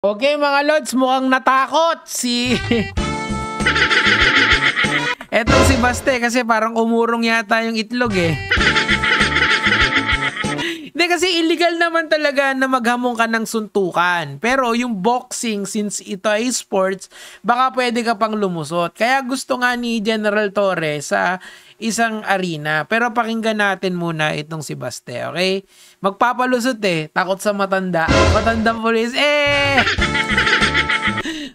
Okay mga lods, mukhang natakot si etong si Baste kasi parang umurong yata yung itlog eh. Hindi kasi illegal naman talaga na maghamon ka ng suntukan. Pero yung boxing, since ito ay sports, baka pwede ka pang lumusot. Kaya gusto nga ni General Torres sa isang arena. Pero pakinggan natin muna itong si Baste, okay? Magpapalusot eh, takot sa matanda. Matandang pulis, eh!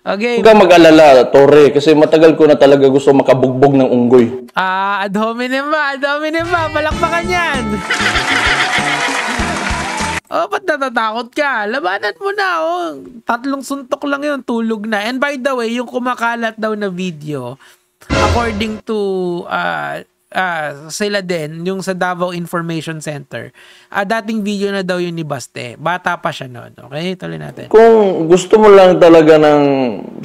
Okay. Huwag kang mag-alala, Torre, kasi matagal ko na talaga gusto makabugbog ng unggoy. Ad hominem ba? Palakpakan yan! Oh, ba't natatakot ka? Labanan mo na, oh. 3 suntok lang yun, tulog na. And by the way, yung kumakalat daw na video, according to sila din, yung sa Davao Information Center, dating video na daw yun ni Baste. Bata pa siya noon. Okay, tuloy natin. Kung gusto mo lang talaga ng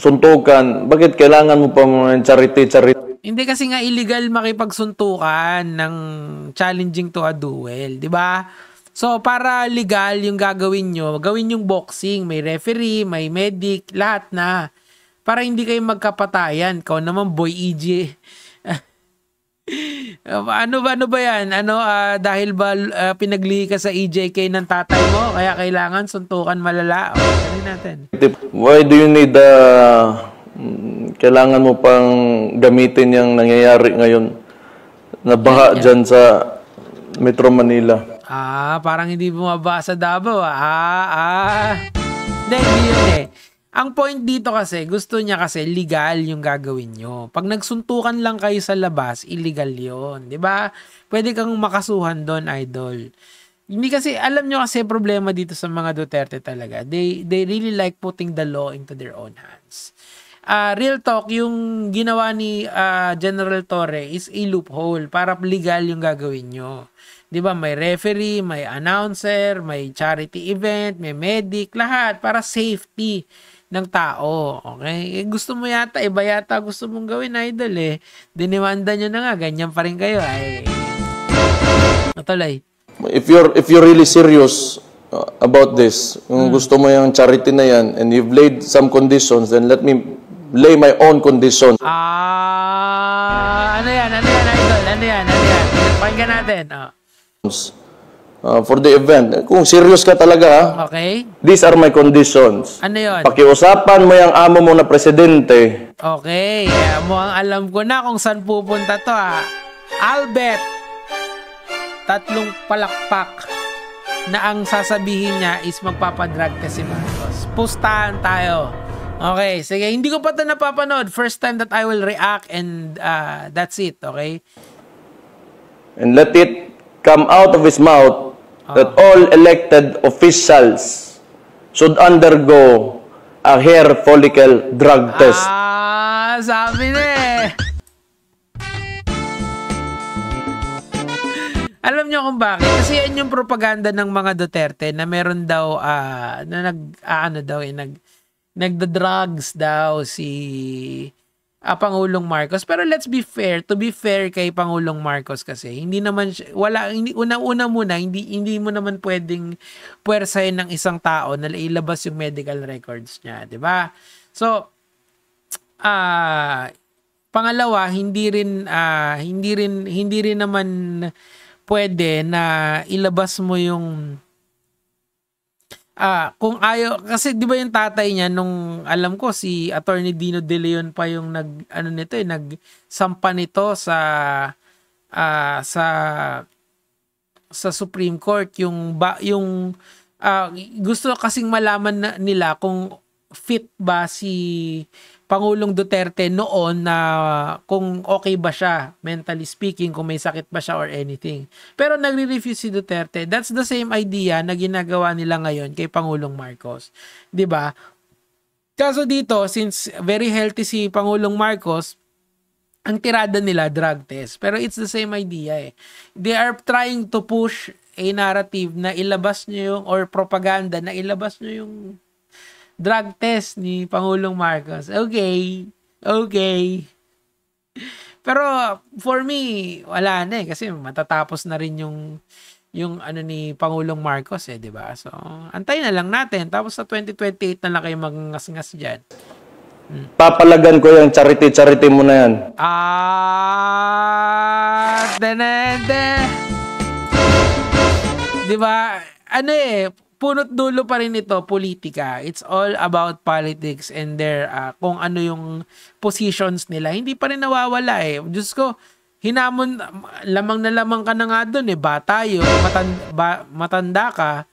suntukan, bakit kailangan mo pa ng charity? Hindi kasi nga illegal makipagsuntukan ng challenging to a duel, di ba? So, para legal yung gagawin nyo, gawin yung boxing, may referee, may medic, lahat na. Para hindi kayo magkapatayan. Ikaw naman, Boy EJ. Ano ba yan? Dahil ba pinaglihi ka sa EJK ng tatay mo, kaya kailangan suntukan malala? O, sabi natin. Why do you need kailangan mo pang gamitin yung nangyayari ngayon na baha dyan sa Metro Manila? Parang hindi bumaba sa Davao. Hindi yun eh. Ang point dito kasi, gusto niya kasi legal yung gagawin nyo. Pag nagsuntukan lang kayo sa labas, illegal yon, di ba? Pwede kang makasuhan doon, idol. Hindi kasi, alam nyo kasi problema dito sa mga Duterte talaga. They really like putting the law into their own hands. Real talk, yung ginawa ni General Torre is a loophole para legal yung gagawin nyo. 'Di ba? May referee, may announcer, may charity event, may medic, lahat para safety ng tao. Okay? Gusto mo yata, iba yata gusto mong gawin, idol eh. Dinimanda nyo na nga, ganyan pa rin kayo. Ay, natuloy. If you're really serious about this, kung gusto mo yung charity na yan, and you've laid some conditions, then let me lay my own conditions. Ano yan, idol? Ano yan? Pakinggan natin. For the event. Kung serious ka talaga, okay. These are my conditions. Ano yun? Pakiusapan mo yung amo mo na presidente. Okay. Mukhang alam ko na kung saan pupunta to Albert, 3 palakpak na ang sasabihin niya is magpapadrag ka si Marcos. Pustahan tayo. Okay. Sige, hindi ko pa ito napapanood. First time that I will react and that's it. Okay? And let it come out of his mouth that all elected officials should undergo a hair follicle drug test. Sabi na eh. Alam niyo kung bakit? Kasi yan yung propaganda ng mga Duterte na meron daw na nagda-drugs daw si Pangulong Marcos. Pero let's be fair, to be fair kay Pangulong Marcos kasi hindi naman una muna hindi mo naman pwedeng puwersahin ng isang tao na ilabas yung medical records niya, 'di ba? So pangalawa, hindi rin naman pwede na ilabas mo yung kung ayaw, kasi di ba yung tatay niya nung alam ko si Attorney Dino De Leon pa yung nagsampa nito sa Supreme Court yung gusto kasing malaman nila kung fit ba si Pangulong Duterte noon na kung okay ba siya, mentally speaking, kung may sakit ba siya or anything. Pero nagre-refuse si Duterte. That's the same idea na ginagawa nila ngayon kay Pangulong Marcos. 'Di ba? Kaso dito, since very healthy si Pangulong Marcos, ang tirada nila drug test. Pero it's the same idea eh. They are trying to push a narrative na ilabas nyo yung, or propaganda na ilabas nyo yung drug test ni Pangulong Marcos. Okay. Pero for me, wala na eh. Kasi matatapos na rin yung yung ano ni Pangulong Marcos eh, 'di ba? So, antayin na lang natin. Tapos sa 2028 na lang kayo magngas-ngas diyan. Papalagan ko yung charity mo na yan. Denende. 'Di ba? Ano eh, punot dulo pa rin ito, politika. It's all about politics and their kung ano yung positions nila. Hindi pa rin nawawala eh. Diyos ko, hinamon, lamang na lamang ka na nga dun eh. Bata yun, matanda ka.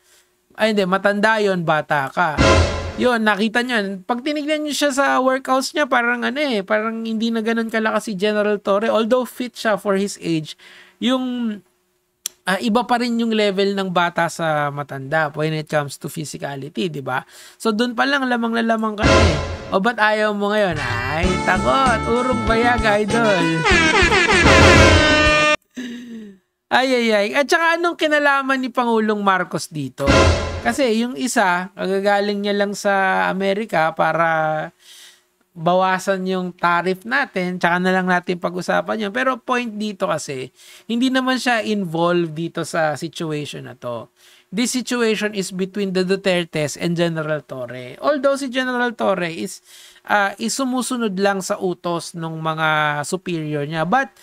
Ay hindi, matanda yun, bata ka. Yun, nakita niyo. Pag tinignan niyo siya sa workouts niya, parang ano eh, parang hindi na ganun kalakas si General Torre. Although fit siya for his age, yung iba pa rin yung level ng bata sa matanda when it comes to physicality, di ba? So, doon pa lang lamang na lamang ka na eh. O ba't ayaw mo ngayon? Ay, takot. Urong bayag, idol. Ay. At saka anong kinalaman ni Pangulong Marcos dito? Kasi yung isa, kagagaling niya lang sa Amerika para bawasan yung tariff natin, tsaka na lang natin pag-usapan yun. Pero point dito kasi, hindi naman siya involved dito sa situation na to. This situation is between the Dutertes and General Torre. Although si General Torre is sumusunod lang sa utos ng mga superior niya. But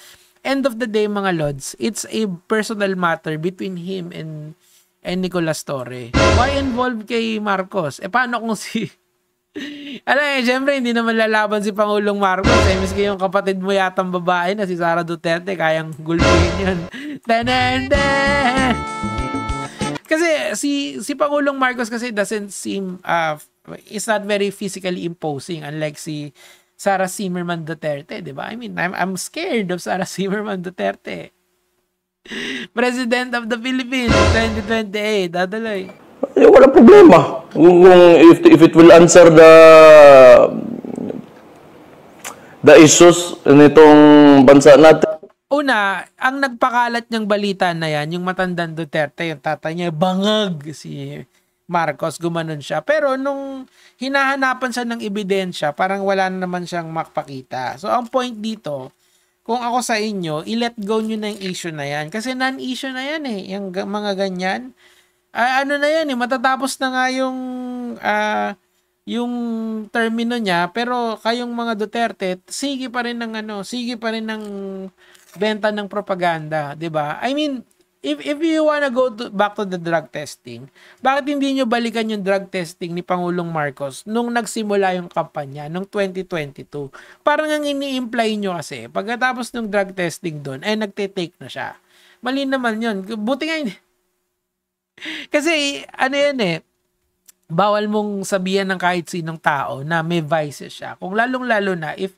end of the day, mga Lods, it's a personal matter between him and Nicolas Torre. Why involved kay Marcos? Paano kung si... syempre, hindi naman lalaban si Pangulong Marcos. Miski yung kapatid mo yatang babae na si Sara Duterte, kayang gulpihin yun. Kasi si Pangulong Marcos kasi doesn't seem... is not very physically imposing unlike si Sara Zimmerman Duterte, di ba? I mean, I'm scared of Sara Zimmerman Duterte. President of the Philippines 2028, dadaloy. Wala problema. If it will answer the issues nitong bansa natin. Una, ang nagpakalat niyang balita na yan, yung matandang Duterte, yung tatay niya, bangag si Marcos, gumanon siya. Pero nung hinahanapan siya ng ebidensya, parang wala na naman siyang makpakita. So, ang point dito, kung ako sa inyo, i-let go nyo na yung issue na yan. Kasi non-issue na yan eh, yung mga ganyan. Ano na yan eh, matatapos na nga yung termino niya, pero kayong mga Duterte, sige pa rin ng benta ng propaganda, 'di ba? I mean, if you wanna go back to the drug testing, bakit hindi nyo balikan yung drug testing ni Pangulong Marcos nung nagsimula yung kampanya nung 2022? Parang ang ini-imply nyo kasi, pagkatapos ng drug testing doon, nagte-take na siya. Mali naman yun. Buti nga yun. Kasi, ano yan eh, bawal mong sabihan ng kahit sinong tao na may vices siya. Kung lalong-lalo na, if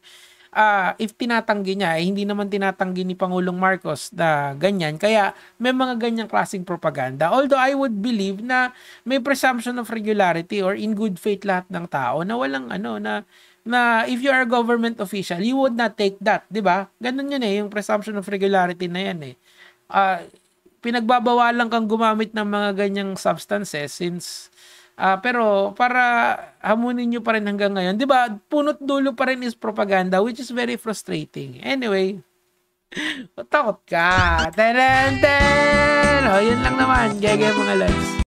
tinatanggi niya, hindi naman tinatanggi ni Pangulong Marcos na ganyan. Kaya may mga ganyang klaseng propaganda. Although I would believe na may presumption of regularity or in good faith lahat ng tao na walang na if you are a government official, you would not take that, 'di ba? Ganun 'yun eh, yung presumption of regularity na 'yan eh. Pinagbabawalan kang gumamit ng mga ganyang substances since pero para hamunin nyo pa rin hanggang ngayon, di ba? Punot dulo pa rin is propaganda, which is very frustrating. Anyway, takot ka. Yun lang naman. Gege mga lads.